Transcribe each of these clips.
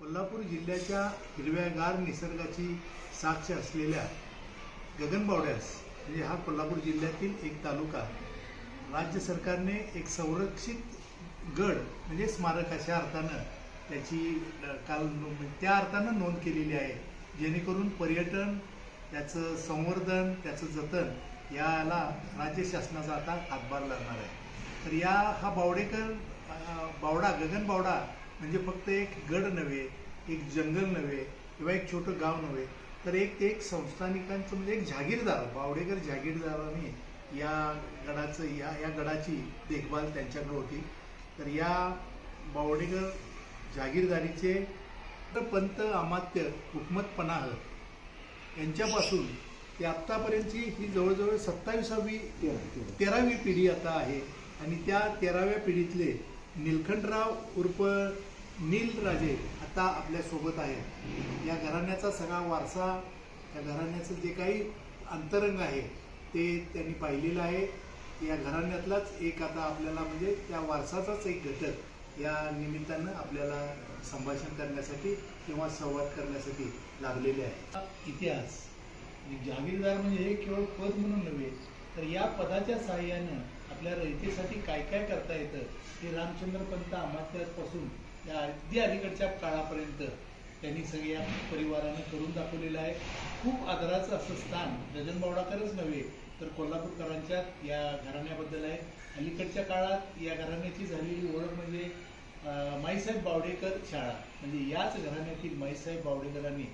कोल्हापूर जिल्ह्याच्या हिरव्यागार निसर्गाची साक्ष असलेल्या गगनबावड्यास म्हणजे हा कोल्हापूर जिल्ह्यातील एक तालुका राज्य सरकारने एक संरक्षित गड म्हणजे स्मारक अशा अर्थानं त्याची त्या अर्थानं नोंद केलेली आहे, जेणेकरून पर्यटन, त्याचं संवर्धन, त्याचं जतन याला राज्य शासनाचा आता हातभार लागणार आहे. तर हा बावडा गगनबावडा म्हणजे फक्त एक गड नव्हे, एक जंगल नव्हे किंवा एक छोटं गाव नव्हे, तर एक संस्थानिकांचं म्हणजे एक जागीरदार बावडेकर जागीरदारांनी या गडाची देखभाल त्यांच्याकडे होती. तर या बावडेकर जागीरदारीचे पंत अमात्य हुकमत पनाह यांच्यापासून ते आत्तापर्यंतची ही जवळजवळ 13वी पिढी आता आहे. आणि त्या 13व्या पिढीतले नीलखंडराव उर्फ नीलराजे आता आपल्यासोबत आहेत. या घराण्याचा सगळा वारसा, त्या घराण्याचं जे काही अंतरंग आहे ते त्यांनी पाहिलेलं आहे. या घराण्यातलाच एक आता आपल्याला म्हणजे त्या वारसाचाच एक घटक या निमित्तानं आपल्याला संभाषण करण्यासाठी किंवा संवाद करण्यासाठी लागलेले आहे. इतिहास जागीरदार म्हणजे हे केवळ पद म्हणून नव्हे, तर या पदाच्या सहाय्यानं आपल्या रयतेसाठी काय काय करता येतं हे रामचंद्र पंत अमात्यापासून त्या अगदी अलीकडच्या काळापर्यंत त्यांनी सगळ्या परिवारानं करून दाखवलेलं आहे. खूप आदराचं असं स्थान गगनबावडाकरच नव्हे तर कोल्हापूरकरांच्या या घराण्याबद्दल आहे. अलीकडच्या काळात या घराण्याची झालेली ओळख म्हणजे माईसाहेब बावडेकर शाळा, म्हणजे याच घराण्यातील माईसाहेब बावडेकरांनी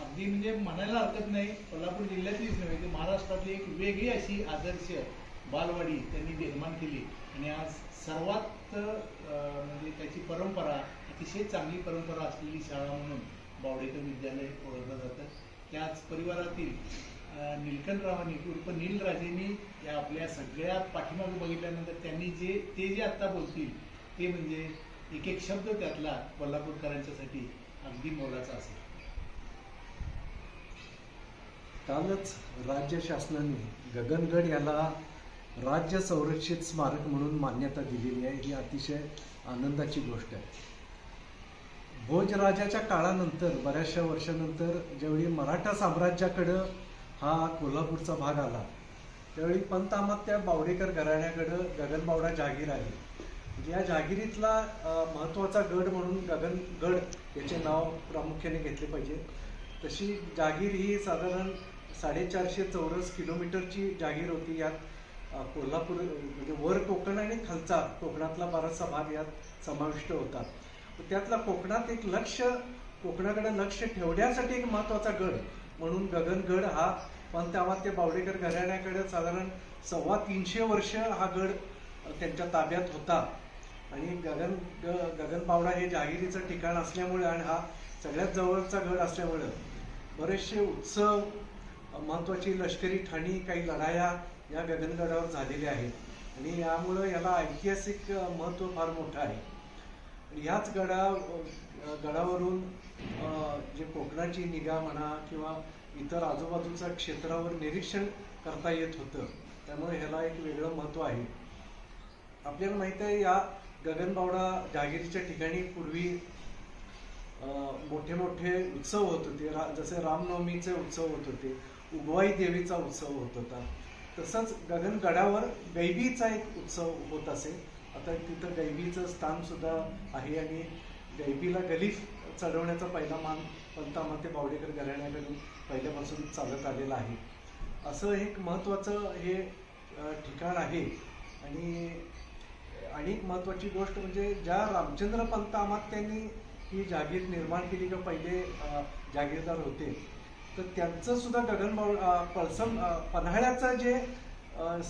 अगदी म्हणजे म्हणायला हरकत नाही, कोल्हापूर जिल्ह्यातलीच नव्हे तर महाराष्ट्रातली एक वेगळी अशी आदर्श बालवाडी त्यांनी निर्माण केली. आणि आज सर्वात म्हणजे त्याची परंपरा, अतिशय चांगली परंपरा असलेली शाळा म्हणून बावडेकर विद्यालय ओळखलं जातं. त्याच परिवारातील नीलकंठरावांनी उर्फ नीलराजेंनी या आपल्या सगळ्या पाठीमागे बघितल्यानंतर त्यांनी जे आत्ता बोलतील ते म्हणजे एक शब्द त्यातला कोल्हापूरकरांच्यासाठी अगदी मोलाचा असेल. कालच राज्य शासनाने गगनगड याला राज्य संरक्षित स्मारक म्हणून मान्यता दिलेली आहे. ही अतिशय आनंदाची गोष्ट आहे. भोजराजाच्या काळानंतर बऱ्याचशा वर्षानंतर ज्यावेळी मराठा साम्राज्याकडं हा कोल्हापूरचा भाग आला त्यावेळी पंत अमात्य बावडेकर घराण्याकडं गगनबावडा जागीर आहे. या जागिरीतला महत्त्वाचा गड म्हणून गगनगड याचे नाव प्रामुख्याने घेतले पाहिजे. तशी जागीर ही साधारण 450 चौरस किलोमीटरची जागीर होती. यात कोल्हापूर म्हणजे वर कोकण आणि खालचा कोकणातला बराचसा भाग यात समाविष्ट होता. त्यातला कोकणात एक कोकणाकडे लक्ष ठेवण्यासाठी एक महत्त्वाचा गड म्हणून गगनगड हा पंत अमात्य बावडेकर घराण्याकडे साधारण 325 वर्ष हा गड त्यांच्या ताब्यात होता. आणि गगनबावडा हे जागिरीचं ठिकाण असल्यामुळे आणि हा सगळ्यात जवळचा गड असल्यामुळे बरेचसे उत्सव, महत्त्वाची लष्करी ठाणी, काही लढाया या गगनगडावर झालेल्या आहेत. आणि यामुळं याला ऐतिहासिक महत्त्व फार मोठं आहे. ह्याच गडावरून जे कोकणाची निगा म्हणा किंवा इतर आजूबाजूच्या क्षेत्रावर निरीक्षण करता येत होतं, त्यामुळे ह्याला एक वेगळं महत्त्व आहे. आपल्याला माहीत आहे या गगनबावडा जागिरीच्या ठिकाणी पूर्वी मोठे मोठे उत्सव होत होते. जसे रामनवमीचे उत्सव होत होते, उगवाई देवीचा उत्सव होत होता, तसंच गगनगडावर गैबीचा एक उत्सव होत असे. आता तिथं गैबीचं स्थान सुद्धा आहे आणि गैबीला गलीफ चढवण्याचा पहिला मान पंत अमात्य बावडेकर घराण्याकडून पहिल्यापासून चालत आलेला आहे. असं एक महत्त्वाचं हे ठिकाण आहे. आणि एक महत्त्वाची गोष्ट म्हणजे ज्या रामचंद्र पंत अमात्यांनी ही जागीर निर्माण केली किंवा पहिले जागीरदार होते, तर त्यांचं सुद्धा पन्हाळ्याचं जे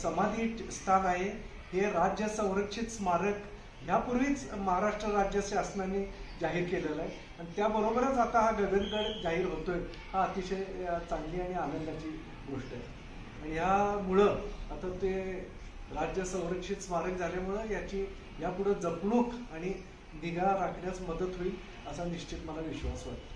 समाधी स्थान आहे हे राज्य संरक्षित स्मारक ह्यापूर्वीच महाराष्ट्र राज्य शासनाने जाहीर केलेलं आहे. आणि त्याबरोबरच आता हा गगनगड जाहीर होतोय. हा अतिशय चांगली आणि आनंदाची गोष्ट आहे. आणि ह्यामुळं आता ते राज्य संरक्षित स्मारक झाल्यामुळं याची यापुढं जपणूक आणि निगा राखण्यास मदत होईल असा निश्चित मला विश्वास वाटतो.